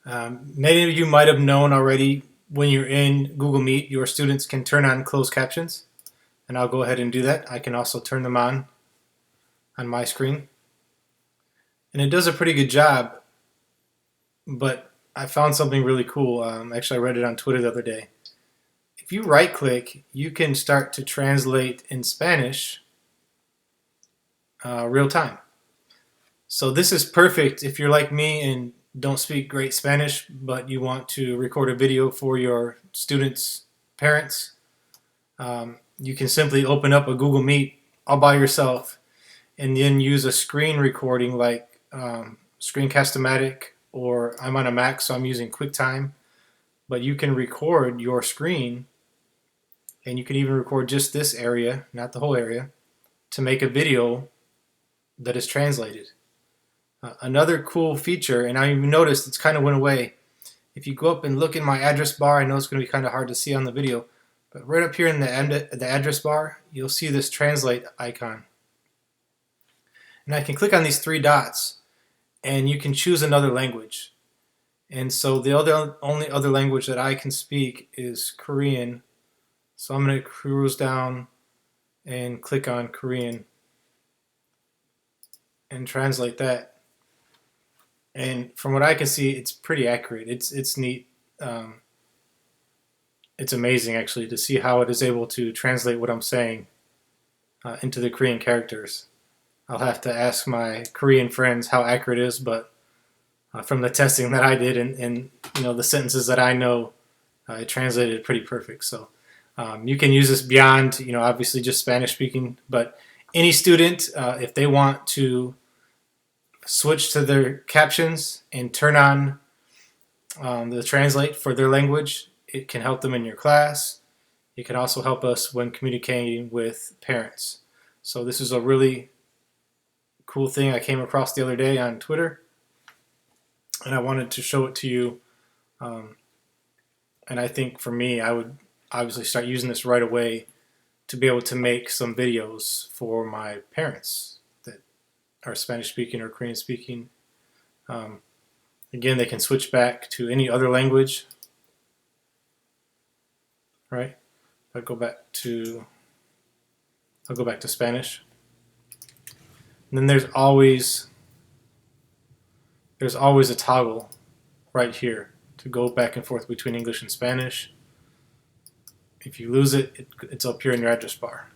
Many of you might have known already when you're in Google Meet, your students can turn on closed captions, and I'll go ahead and do that. I can also turn them on my screen, and it does a pretty good job, but I found something really cool. Actually, I read it on Twitter the other day. If you right click, you can start to translate in Spanish real time. So this is perfect if you're like me and don't speak great Spanish, but you want to record a video for your students' parents. You can simply open up a Google Meet all by yourself and then use a screen recording like Screencast-O-Matic, or I'm on a Mac, so I'm using QuickTime. But you can record your screen, and you can even record just this area, not the whole area, to make a video that is translated. Another cool feature, and I noticed it's kind of went away. If you go up and look in my address bar, I know it's going to be kind of hard to see on the video, but right up here in the address bar, you'll see this translate icon. And I can click on these three dots, and you can choose another language. And so the only other language that I can speak is Korean. So I'm going to cruise down and click on Korean and translate that. And from what I can see, it's pretty accurate. It's neat. It's amazing, actually, to see how it is able to translate what I'm saying into the Korean characters. I'll have to ask my Korean friends how accurate it is, but from the testing that I did and the sentences that I know, it translated pretty perfect. So you can use this beyond obviously just Spanish speaking, but any student, if they want to switch to their captions and turn on the translate for their language, it can help them in your class. It can also help us when communicating with parents. So this is a really cool thing I came across the other day on Twitter, and I wanted to show it to you. And I think for me, I would obviously start using this right away to be able to make some videos for my parents that are Spanish speaking or Korean speaking. Again, they can switch back to any other language. Right? I'll go back to Spanish. And then there's always a toggle right here to go back and forth between English and Spanish. If you lose it, it's up here in your address bar.